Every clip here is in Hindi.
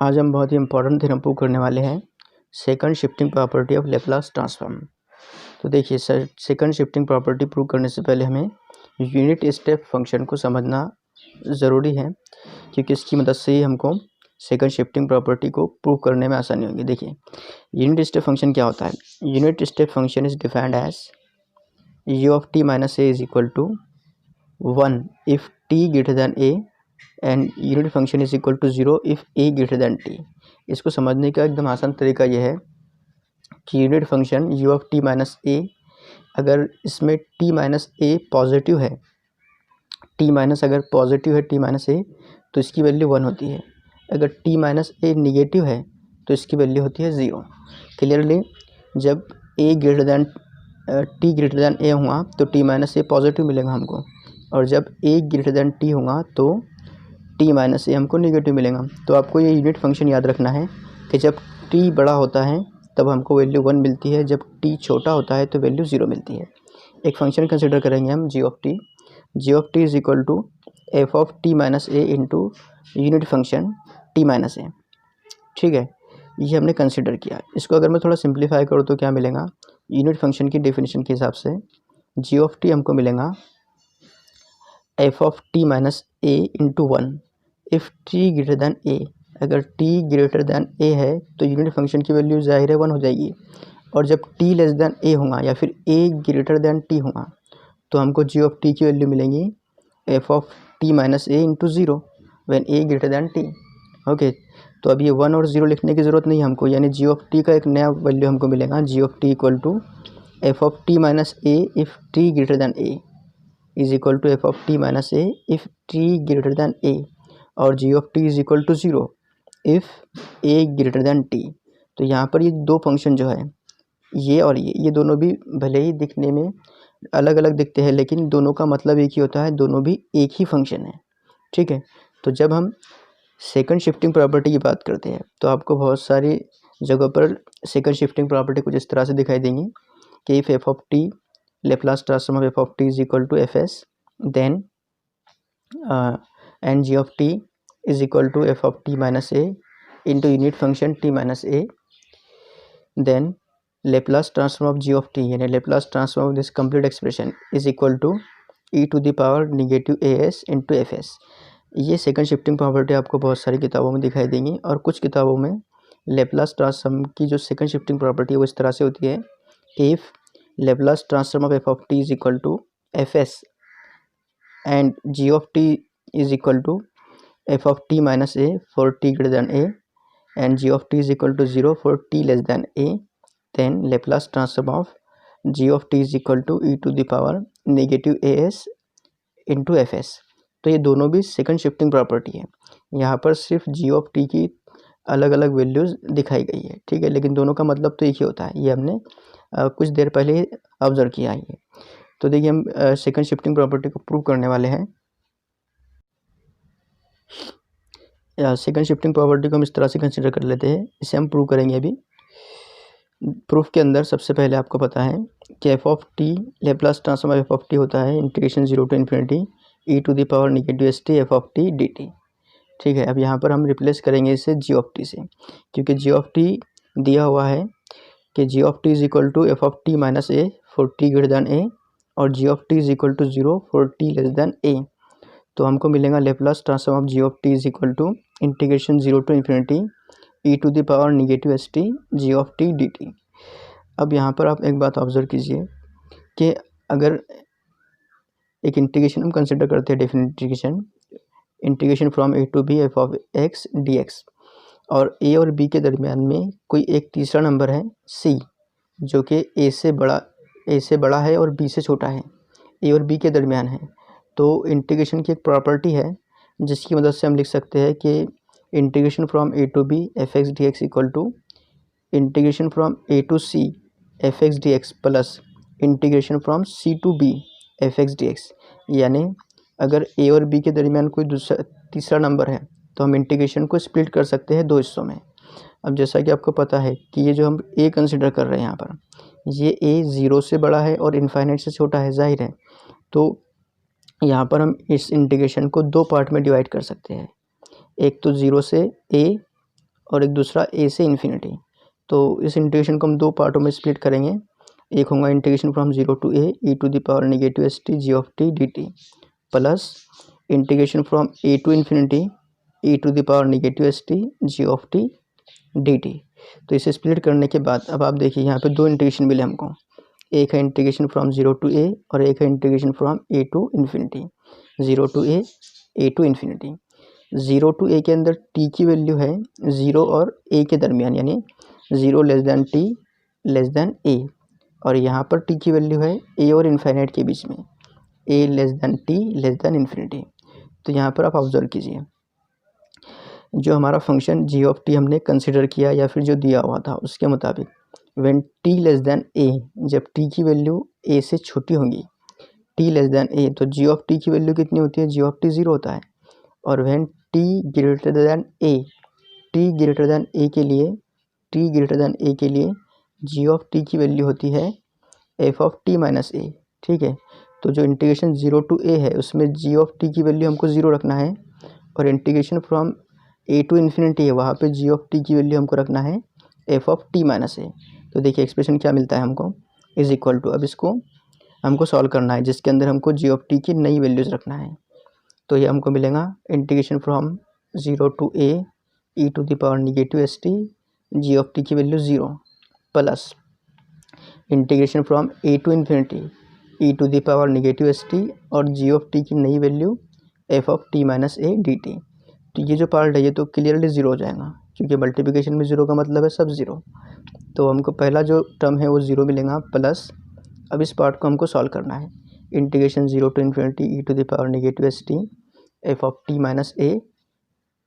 आज हम बहुत ही इम्पोर्टेंट थ्योरम प्रूव करने वाले हैं, second shifting property of Laplace transform. तो देखिए sir, second shifting property prove करने से पहले हमें यूनिट स्टेप फंक्शन को समझना ज़रूरी है, क्योंकि इसकी मदद से ही हमको सेकंड शिफ्टिंग प्रॉपर्टी को प्रूव करने में आसानी होगी। देखिए यूनिट स्टेप फंक्शन क्या होता है। Unit step function is defined as u of t minus a is equal to 1 if t greater than a and unit function is equal to 0 if a greater than t। इसको समझने का एकदम आसान तरीका यह है कि unit function u of t minus a, अगर इसमें t माइनस a पॉजिटिव है, t माइनस अगर पॉजिटिव है t माइनस a तो इसकी वैल्यू 1 होती है। अगर t माइनस a निगेटिव है तो इसकी वैल्यू होती है 0। क्लियरली जब a greater than t greater than a हुआ तो t माइनस a पॉजिटिव मिलेगा हमको, और जब a ग्रेटर दैन t होगा तो t माइनस ए हमको नेगेटिव मिलेगा। तो आपको ये यूनिट फंक्शन याद रखना है कि जब t बड़ा होता है तब हमको वैल्यू 1 मिलती है, जब t छोटा होता है तो वैल्यू 0 मिलती है। एक फंक्शन कंसिडर करेंगे हम g of t is equal to F of t minus A into unit function t minus A. ठीक है, ये हमने कंसिडर किया। इसको अगर मैं थोड़ा सिंप्लीफाई करूँ तो क्या मिलेगा, यूनिट फंक्शन की डेफिनेशन के हिसाब से g ऑफ t हमको मिलेगा F of t minus A into 1 if t greater than a। अगर t ग्रेटर दैन a है तो यूनिट फंक्शन की वैल्यू ज़ाहिर है 1 हो जाएगी, और जब t लेस दैन a होगा या फिर a ग्रेटर दैन t होगा तो हमको g ऑफ t की वैल्यू मिलेंगी f of t minus a into 0 when a greater than t। Okay, तो अब ये 1 और 0 लिखने की ज़रूरत नहीं हमको, यानी g ऑफ t का एक नया वैल्यू हमको मिलेगा, g of t equal to F of t minus a if t greater than a is equal to F of t minus a if t greater than a, और g of t is equal to 0 if a greater than t। तो यहाँ पर ये दो फंक्शन जो है, ये और ये दोनों भी भले ही दिखने में अलग अलग दिखते हैं, लेकिन दोनों का मतलब एक ही होता है, दोनों भी एक ही फंक्शन है। ठीक है, तो जब हम सेकंड शिफ्टिंग प्रॉपर्टी की बात करते हैं तो आपको बहुत सारी जगहों पर सेकंड शिफ्टिंग प्रॉपर्टी कुछ इस तरह से दिखाई देंगी कि if F of T Laplace transform of F of T is equal to F S then and g of t is equal to f of t minus a into unit function t minus a, then Laplace transform of g of t यानी Laplace transform of this complete expression is equal to e to the power negative as into fs। ये सेकंड शिफ्टिंग प्रॉपर्टी आपको बहुत सारी किताबों में दिखाई देंगी, और कुछ किताबों में लेप्लास ट्रांसफॉर्म की जो सेकंड शिफ्टिंग प्रॉपर्टी है वो इस तरह से होती है कि if Laplace transform of F of T is equal to F S and G of T is equal to f of t minus a for t greater than a and g of t is equal to 0 for t less than a, then Laplace transform of g of t is equal to e to the power negative as into fs। तो ये दोनों भी सेकंड शिफ्टिंग प्रॉपर्टी है। यहाँ पर सिर्फ g of t की अलग अलग वैल्यूज़ दिखाई गई है, ठीक है, लेकिन दोनों का मतलब तो एक ही होता है। ये हमने कुछ देर पहले ऑब्जर्व किया है। तो देखिए हम सेकंड शिफ्टिंग प्रॉपर्टी को प्रूव करने वाले हैं। सेकंड शिफ्टिंग प्रॉपर्टी को हम इस तरह से कंसिडर कर लेते हैं, इसे हम प्रूव करेंगे। अभी प्रूफ के अंदर सबसे पहले आपको पता है कि F of T Laplace transform F of T होता है integration 0 to infinity E to the power negative S T F of T D T. ठीक है, अब यहाँ पर हम रिप्लेस करेंगे इसे जी ऑफ टी से, क्योंकि जी ऑफ टी दिया हुआ है कि G of T is equal to F of T minus A for T greater than A, और G of T is equal to 0 for T less than A. तो हमको मिलेगा Laplace transform of G of T is equal to integration 0 to infinity E to the power negative S T G of T D T. अब यहाँ पर आप एक बात ऑब्जर्व कीजिए कि अगर एक इंटीग्रेशन हम कंसिडर करते हैं, definite integration from A to B F of X D X, और ए और बी के दरमियान में कोई एक तीसरा नंबर है सी, जो कि ए से बड़ा है और बी से छोटा है, ए और बी के दरमियान है। तो इंटीग्रेशन की एक प्रॉपर्टी है जिसकी मदद से हम लिख सकते हैं कि integration from A to B F X D X equal to integration from A to C F X D X plus integration from C to B F X D X. यानी अगर ए और बी के दरमियान कोई तीसरा नंबर है तो हम इंटीग्रेशन को स्प्लिट कर सकते हैं दो हिस्सों में। अब जैसा कि आपको पता है कि ये जो हम ए कंसिडर कर रहे हैं यहाँ पर, ये ए 0 से बड़ा है और इनफाइनाइट से छोटा है, जाहिर है। तो यहाँ पर हम इस इंटीग्रेशन को दो पार्ट में डिवाइड कर सकते हैं, एक तो 0 से a और एक दूसरा a से इन्फिनिटी। तो इस इंटीग्रेशन को हम दो पार्टों में स्प्लिट करेंगे। एक होगा integration from 0 to a e to the power negative st g of t dt plus integration from a to infinity e to the power negative st g of t dt। तो इसे स्प्लिट करने के बाद अब आप देखिए यहाँ पे दो इंटीग्रेशन मिले हमको। एक है इंटीग्रेशन फ्रॉम 0 टू a और एक है integration from a to infinity. 0 to a to infinity. 0 to a के अंदर t की वैल्यू है 0 और a के दरमियान, यानी 0 less than t less than a, और यहाँ पर t की वैल्यू है a और इन्फिनिटी के बीच में, a less than t less than infinity. तो यहाँ पर आप ऑब्जर्व कीजिए, जो हमारा फंक्शन g ऑफ t हमने कंसिडर किया या फिर जो दिया हुआ था उसके मुताबिक when t less than a, जब t की वैल्यू a से छोटी होगी, t लेस दैन a, तो g ऑफ t की वैल्यू कितनी होती है, g ऑफ t 0 होता है। और when t greater than a, t greater than a के लिए, t ग्रेटर दैन a के लिए g ऑफ t की वैल्यू होती है f of t minus a। ठीक है, तो जो इंटीग्रेशन 0 टू a है उसमें g ऑफ t की वैल्यू हमको 0 रखना है, और integration from a to infinity है वहाँ पे g ऑफ t की वैल्यू हमको रखना है f of t minus a। तो देखिए एक्सप्रेशन क्या मिलता है हमको, इज इक्वल टू, अब इसको हमको सॉल्व करना है जिसके अंदर हमको g ऑफ t की नई वैल्यूज़ रखना है। तो ये हमको मिलेगा integration from 0 to a e to the power negative st g of t की value 0 plus integration from a to infinity e to the power negative st और g ऑफ t की नई value f of t minus a dt। तो ये जो पार्ट है ये तो क्लियरली 0 हो जाएगा, क्योंकि मल्टीप्लिकेशन में 0 का मतलब है सब 0। तो हमको पहला जो टर्म है वो 0 मिलेगा, प्लस अब इस पार्ट को हमको सॉल्व करना है, integration 0 to infinity e to the power negative st f of t minus a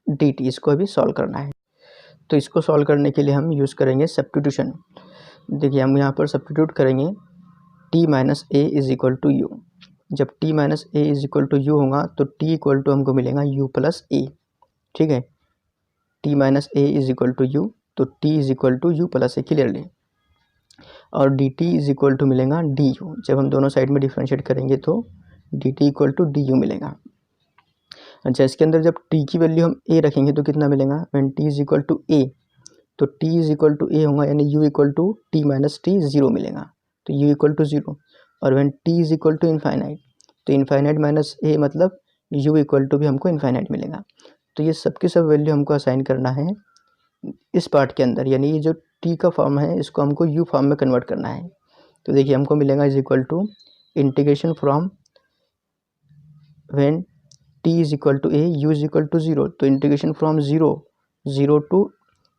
dt, इसको अभी सॉल्व करना है। तो इसको सॉल्व करने के लिए हम यूज़ करेंगे सब्स्टिट्यूशन। देखिए हम यहाँ पर सब्स्टिट्यूट करेंगे t minus a is equal to U. जब t minus a is equal to U होगा तो t इक्वल टू हमको मिलेगा u प्लस a। ठीक है, t minus a is equal to U, तो t is equal to U plus a clearly, और dt इज इक्वल टू मिलेगा du। जब हम दोनों साइड में डिफ्रेंशिएट करेंगे तो dt इक्वल टू du मिलेगा। अच्छा, इसके अंदर जब t की वैल्यू हम a रखेंगे तो कितना मिलेगा, when t is equal to a, तो t is equal to a होगा, यानी u equal to t minus t 0 मिलेगा, तो u इक्वल टू 0। और when t is equal to infinite, तो इन्फाइनाइट माइनस a मतलब u इक्वल टू भी हमको इन्फाइनाइट मिलेगा। तो ये सब की सब वैल्यू हमको असाइन करना है इस पार्ट के अंदर, यानी ये जो t का फॉर्म है इसको हमको u फॉर्म में कन्वर्ट करना है। तो देखिए हमको मिलेगा is equal to integration from when t is equal to a u is equal to 0, तो इंटीग्रेशन फ्रॉम 0 टू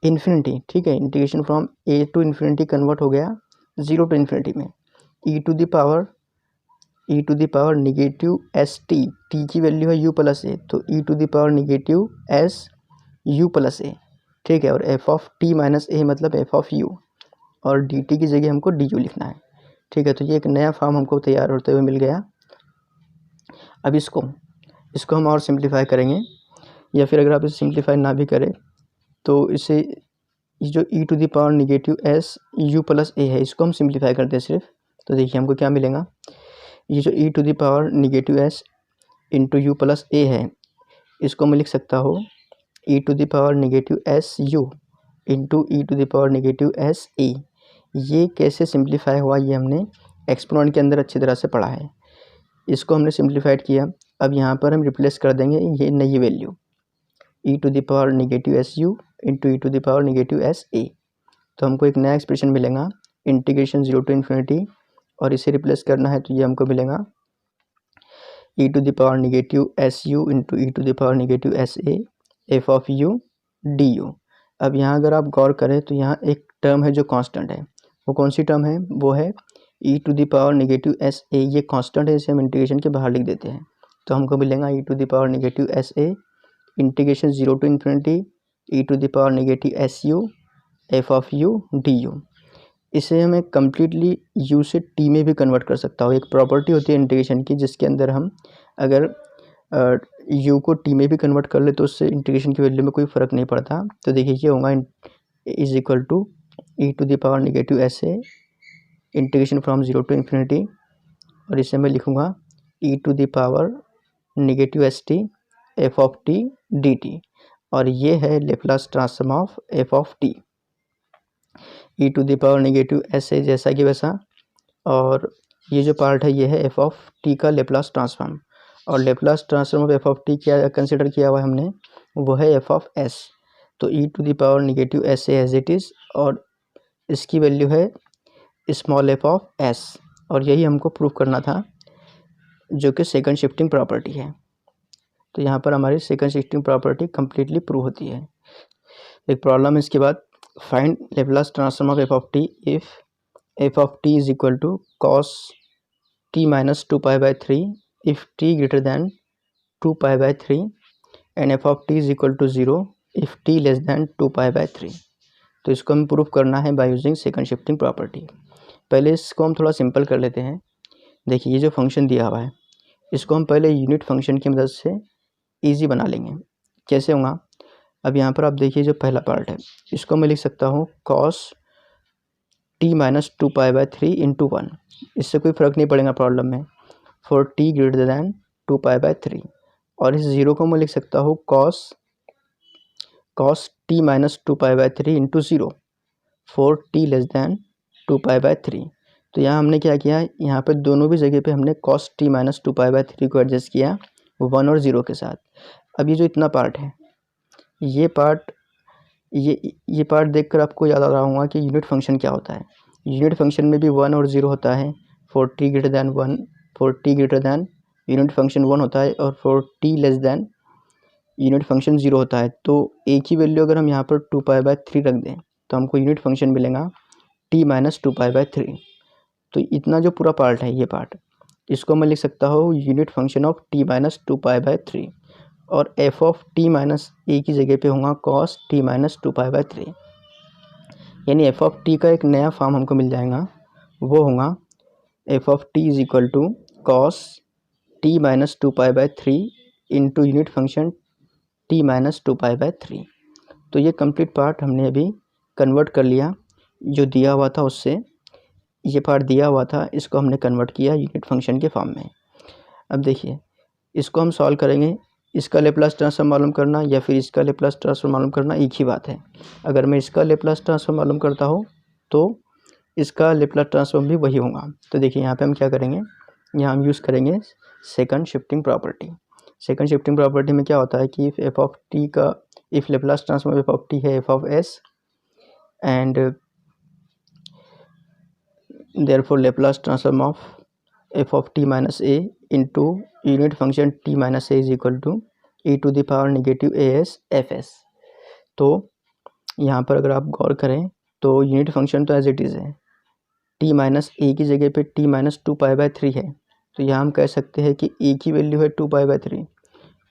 इन्फिनिटी। ठीक है, integration from a to infinity convert हो गया 0 टू इन्फिनिटी में e to the power negative S T, T की वैल्यू है u प्लस a, तो e to the power negative S u plus a। ठीक है, और f of t minus a मतलब f ऑफ u, और dt की जगह हमको du लिखना है। ठीक है, तो ये एक नया फॉर्म हमको तैयार होते हुए मिल गया। अब इसको हम और सिंप्लीफाई करेंगे, या फिर अगर आप इसे सिंप्लीफाई ना भी करें तो इसे जो e to the power negative S u plus a है इसको हम सिंप्लीफाई करते हैं सिर्फ। तो देखिए हमको क्या मिलेगा, ये जो e to the power negative S into U plus a है इसको मैं लिख सकता हूँ e to the power negative S u into E to the power negative S a। ये कैसे सिंप्लीफाई हुआ ये हमने एक्सपोनेंट के अंदर अच्छी तरह से पढ़ा है। इसको हमने सिंप्लीफाइड किया, अब यहाँ पर हम रिप्लेस कर देंगे ये नई value e to the power negative S u into E to the power negative S a। तो हमको एक नया एक्सप्रेशन मिलेगा इंटीग्रेशन 0 टू इन्फिनिटी, और इसे रिप्लेस करना है तो ये हमको मिलेगा e to the power negative S u into E to the power negative S a f of u du। अब यहाँ अगर आप गौर करें तो यहाँ एक टर्म है जो कांस्टेंट है, वो कौन सी टर्म है, वो है e to the power negative S a। ये कांस्टेंट है, इसे हम इंटीग्रेशन के बाहर लिख देते हैं, तो हमको मिलेगा e to the power negative S a integration 0 to infinity e to the power negative S u f of u du। इसे हमें कम्प्लीटली u से t में भी कन्वर्ट कर सकता हूँ। एक प्रॉपर्टी होती है इंटीग्रेशन की जिसके अंदर हम अगर u को t में भी कन्वर्ट कर ले तो उससे इंटीग्रेशन की वैल्यू में कोई फ़र्क नहीं पड़ता। तो देखिए ये होगा is equal to e to the power negative S a integration from 0 to infinity, और इसे मैं लिखूँगा e to the power negative S T F of T D t. और ये है Laplace transform of F of t, e to the power negative S है जैसा कि वैसा, और ये जो पार्ट है ये है एफ ऑफ टी का लेप्लास ट्रांसफॉर्म। और Laplace transform of F of T क्या कंसिडर किया हुआ है हमने, वो है एफ ऑफ एस। तो E to the power negative S है एज इट इज़, और इसकी वैल्यू है स्मॉल एफ ऑफ एस, और यही हमको प्रूव करना था, जो कि सेकंड शिफ्टिंग प्रॉपर्टी है। तो यहाँ पर हमारी second shifting property completely prove होती है। एक प्रॉब्लम इसके बाद, find Laplace transform of F of T if F of T is equal to cos T minus 2π/3 if T greater than 2π/3 and F of T is equal to 0 if T less than 2π/3। तो इसको हमें प्रूव करना है by using second shifting property. पहले इसको हम थोड़ा सिंपल कर लेते हैं। देखिए ये जो फंक्शन दिया हुआ है, इसको हम पहले यूनिट फंक्शन की मदद से इजी बना लेंगे। कैसे होगा, अब यहाँ पर आप देखिए जो पहला पार्ट है, इसको मैं लिख सकता हूँ कॉस टी माइनस 2π/3 इंटू 1। इससे कोई फ़र्क नहीं पड़ेगा प्रॉब्लम में, फॉर टी ग्रेटर दैन 2π/3। और इस ज़ीरो को मैं लिख सकता हूँ cos T minus 2π/3 into 0 for T less than 2π/3। तो यहाँ हमने क्या किया, यहाँ पे दोनों भी जगह पे हमने कॉस टी माइनस 2π/3 को एडजस्ट किया 1 और 0 के साथ। अब ये जो इतना पार्ट है, ये पार्ट देखकर आपको याद आ रहा होगा कि यूनिट फंक्शन क्या होता है। यूनिट फंक्शन में भी 1 और 0 होता है। For T greater then 1, for T greater then unit function 1 होता है, और for T less then unit function 0 होता है। तो एक ही वैल्यू अगर हम यहाँ पर 2π/3 रख दें तो हमको यूनिट फंक्शन मिलेगा टी माइनस 2π/3। तो इतना जो पूरा पार्ट है, ये पार्ट, इसको मैं लिख सकता हूँ unit function of T minus 2π/3, और F of T minus A की जगह पे होगा कॉस टी माइनस 2π/3। यानी एफ ऑफ टी का एक नया फॉर्म हमको मिल जाएगा, वो होगा F of T is equal to cos T minus 2π/3 into unit function T minus 2π/3। तो ये कंप्लीट पार्ट हमने अभी कन्वर्ट कर लिया, जो दिया हुआ था उससे ये पार्ट दिया हुआ था, इसको हमने कन्वर्ट किया यूनिट फंक्शन के फॉर्म में। अब देखिए इसको हम सॉल्व करेंगे, इसका लेप्लास ट्रांसफॉर्म मालूम करना या फिर इसका लेप्लास ट्रांसफॉर्म मालूम करना एक ही बात है। अगर मैं इसका लेप्लास ट्रांसफॉर्म मालूम करता हूँ तो इसका लेप्लास ट्रांसफॉर्म भी वही होगा। तो देखिए यहाँ पे हम क्या करेंगे, यहाँ हम यूज़ करेंगे second shifting property. Second shifting property में क्या होता है कि इफ़ एफ ऑफ टी का if Laplace transform F of T है F of S and therefore Laplace transform of f of t minus a into unit function t minus a is equal to e to the power negative as fs। तो यहाँ पर अगर आप गौर करें तो यूनिट फंक्शन तो एज इट इज़ है, t माइनस ए की जगह पे t माइनस 2π/3 है। तो यहाँ हम कह सकते हैं कि a की वैल्यू है 2π/3,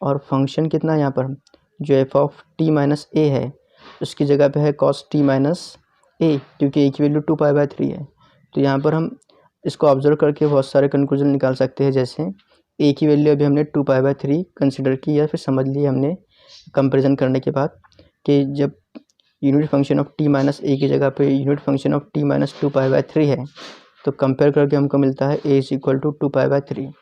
और फंक्शन कितना यहाँ पर जो f ऑफ t माइनस ए है उसकी जगह पे है कॉस t माइनस ए, क्योंकि a की वैल्यू 2π/3 है। तो यहाँ पर हम इसको ऑब्जर्व करके बहुत सारे कंक्लूजन निकाल सकते हैं। जैसे ए की वैल्यू अभी हमने 2π/3 कंसिडर की, या फिर समझ लिए हमने कंपैरिजन करने के बाद कि जब unit function of T minus A की जगह पे unit function of T minus 2π/3 है, तो कंपेयर करके हमको मिलता है ए इज इक्वल टू 2π/3,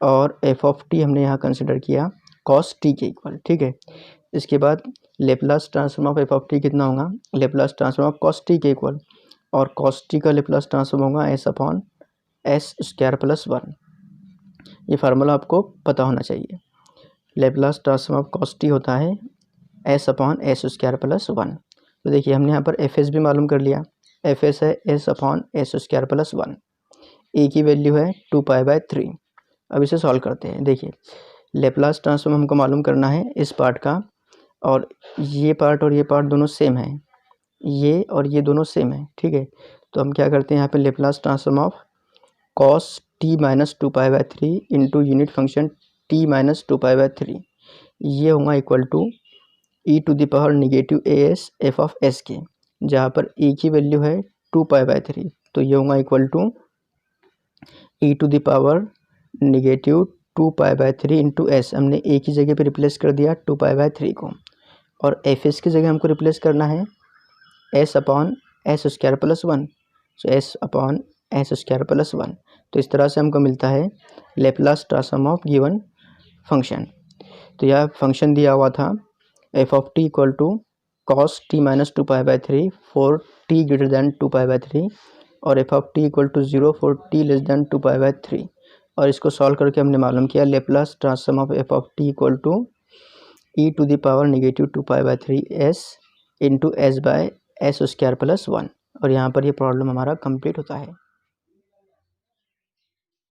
और एफ ऑफ टी हमने यहाँ कंसिडर किया कॉस टी के इक्वल। ठीक है, इसके बाद Laplace transform of F of T कितना होगा, Laplace transform of cos T के इक्वल, और कॉस टी का लेप्लास ट्रांसफॉर्म होगा S upon S square plus 1। ये फार्मूला आपको पता होना चाहिए। Laplace transform of cos T होता है S upon S square plus 1। तो देखिए हमने यहाँ पर एफ एस भी मालूम कर लिया, एफ एस है S upon S square plus 1, ए की वैल्यू है 2π/3। अब इसे सॉल्व करते हैं। देखिए लेप्लास ट्रांसफॉर्म हमको मालूम करना है इस पार्ट का, और ये पार्ट दोनों सेम है, ये और ये दोनों सेम है। ठीक है, तो हम क्या करते हैं यहाँ पे Laplace transform of cos T minus 2π/3 into unit function T minus 2π/3, ये होगा equal to E to the power negative A S F of S के, जहाँ पर ए की वैल्यू है 2π/3। तो ये होगा equal to E to the power negative 2π/3 into S. हमने ए की जगह पे रिप्लेस कर दिया 2π/3 को, और एफ एस की जगह हमको रिप्लेस करना है S upon S square plus 1, so S upon S square plus 1। तो इस तरह से हमको मिलता है Laplace transform of given function. तो यह फंक्शन दिया हुआ था F of T equal to cos T minus 2π/3 for T greater than 2π/3 और F of T equal to 0 for T less than 2π/3। और इसको सॉल्व करके हमने मालूम किया Laplace transform of F of T equal to e⁻² 2π/3 s into s/s² + 1। और यहाँ पर ये प्रॉब्लम हमारा कंप्लीट होता है।